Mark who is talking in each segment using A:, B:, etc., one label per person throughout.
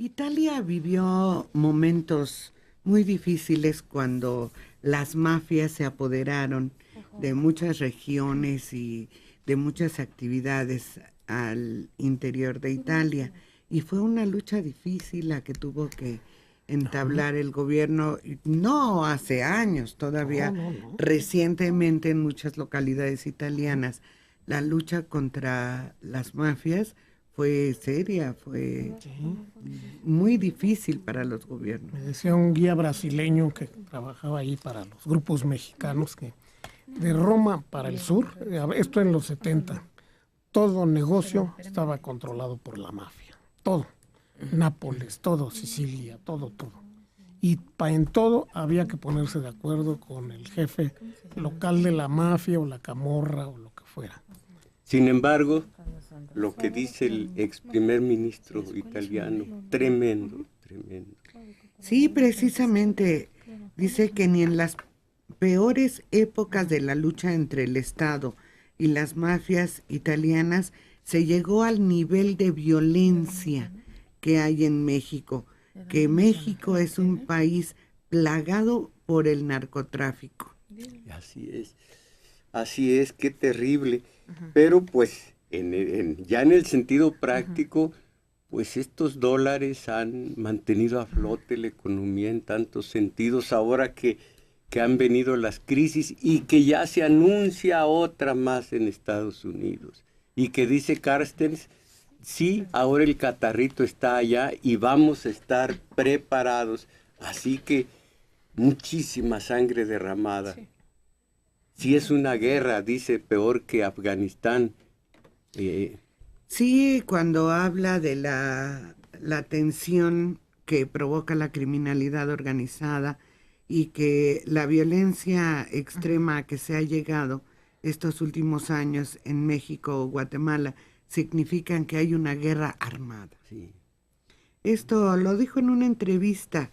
A: Italia vivió momentos muy difíciles cuando las mafias se apoderaron de muchas regiones y de muchas actividades al interior de Italia. Y fue una lucha difícil la que tuvo que entablar el gobierno, no hace años, todavía recientemente en muchas localidades italianas. La lucha contra las mafias fue seria, fue muy difícil para los gobiernos.
B: Me decía un guía brasileño que trabajaba ahí para los grupos mexicanos que de Roma para el sur, esto en los 70, todo negocio estaba controlado por la mafia, todo. Nápoles, todo, Sicilia, todo. Y en todo había que ponerse de acuerdo con el jefe local de la mafia o la camorra o lo que fuera.
C: Sin embargo, lo que dice el ex primer ministro italiano, tremendo.
A: Sí, precisamente dice que ni en las peores épocas de la lucha entre el Estado y las mafias italianas se llegó al nivel de violencia que hay en México, que México es un país plagado por el narcotráfico.
C: Así es, qué terrible. Pero pues ya en el sentido práctico, pues estos dólares han mantenido a flote la economía en tantos sentidos, ahora que han venido las crisis y que ya se anuncia otra más en Estados Unidos. Y que dice Carstens, sí, ahora el catarrito está allá y vamos a estar preparados. Así que muchísima sangre derramada. Sí es una guerra, dice, peor que Afganistán.
A: Sí, cuando habla de la tensión que provoca la criminalidad organizada y que la violencia extrema a que se ha llegado estos últimos años en México o Guatemala significan que hay una guerra armada.
C: Sí.
A: Esto lo dijo en una entrevista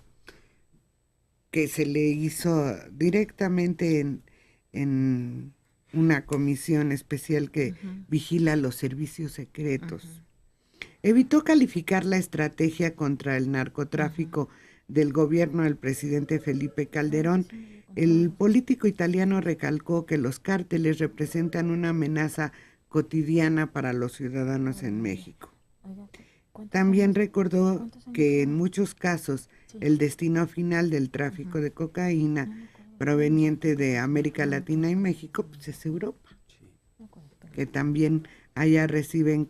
A: que se le hizo directamente en una comisión especial que vigila los servicios secretos. Evitó calificar la estrategia contra el narcotráfico del gobierno del presidente Felipe Calderón. El político italiano recalcó que los cárteles representan una amenaza cotidiana para los ciudadanos en México. También recordó que en muchos casos el destino final del tráfico de cocaína proveniente de América Latina y México pues es Europa, que también allá reciben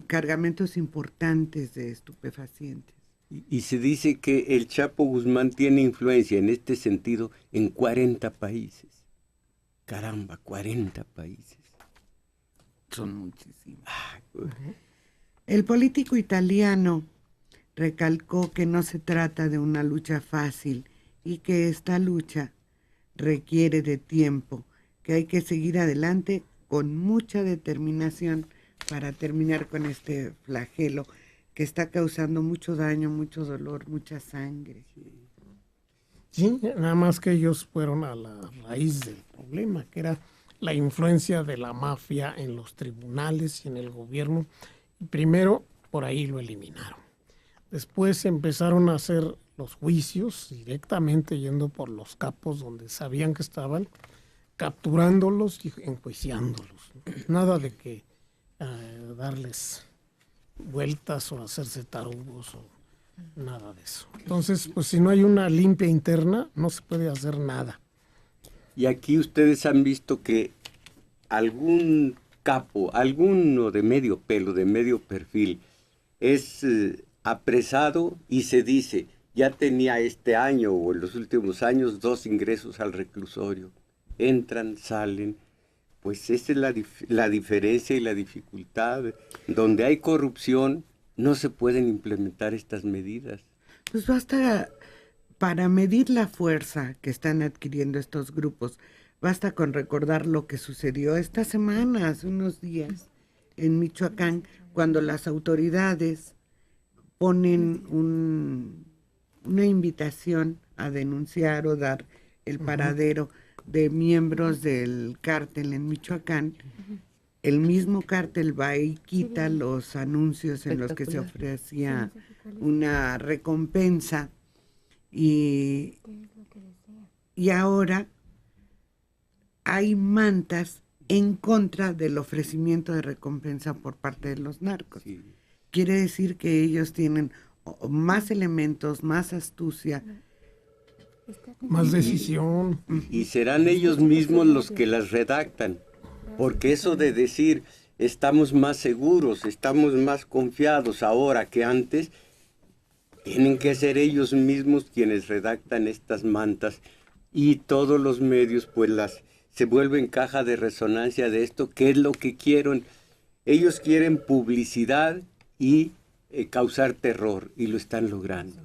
A: cargamentos importantes de estupefacientes.
C: Y se dice que el Chapo Guzmán tiene influencia en este sentido en 40 países. Caramba, 40 países.
A: Son muchísimos. El político italiano recalcó que no se trata de una lucha fácil y que esta lucha requiere de tiempo, que hay que seguir adelante con mucha determinación para terminar con este flagelo que está causando mucho daño, mucho dolor, mucha sangre.
B: Sí, nada más que ellos fueron a la raíz del problema, que era la influencia de la mafia en los tribunales y en el gobierno. Y primero, por ahí lo eliminaron. Después empezaron a hacer los juicios directamente yendo por los capos donde sabían que estaban, capturándolos y enjuiciándolos. Nada de que darles vueltas o hacerse tarugos o nada de eso. Entonces, pues si no hay una limpia interna, no se puede hacer nada.
C: Y aquí ustedes han visto que algún capo, alguno de medio pelo, de medio perfil, es apresado y se dice, ya tenía este año o en los últimos años 2 ingresos al reclusorio. Entran, salen. Pues esa es la diferencia y la dificultad. Donde hay corrupción, no se pueden implementar estas medidas.
A: Pues basta, para medir la fuerza que están adquiriendo estos grupos, basta con recordar lo que sucedió esta semana, hace unos días, en Michoacán, cuando las autoridades ponen una invitación a denunciar o dar el paradero de miembros del cártel en Michoacán, el mismo cártel va y quita los anuncios en los que se ofrecía una recompensa y ahora hay mantas en contra del ofrecimiento de recompensa por parte de los narcos.
C: Sí.
A: Quiere decir que ellos tienen más elementos, más astucia,
B: más decisión.
C: Y serán ellos mismos los que las redactan, porque eso de decir estamos más seguros, estamos más confiados ahora que antes, tienen que ser ellos mismos quienes redactan estas mantas y todos los medios pues se vuelven caja de resonancia de esto. ¿Qué es lo que quieren? Ellos quieren publicidad y causar terror y lo están logrando.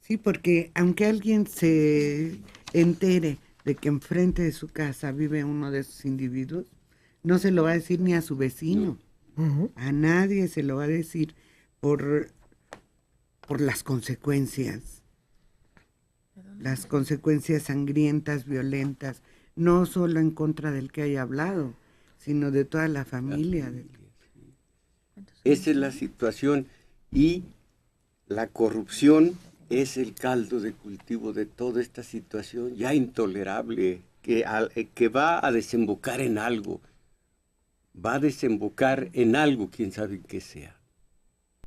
A: Sí, porque aunque alguien se entere de que enfrente de su casa vive uno de esos individuos, no se lo va a decir ni a su vecino.
B: Ujú.
A: A nadie se lo va a decir por las consecuencias sangrientas, violentas, no solo en contra del que haya hablado, sino de toda la familia.
C: Esa es la situación y la corrupción es el caldo de cultivo de toda esta situación ya intolerable que va a desembocar en algo. Va a desembocar en algo, quién sabe qué sea.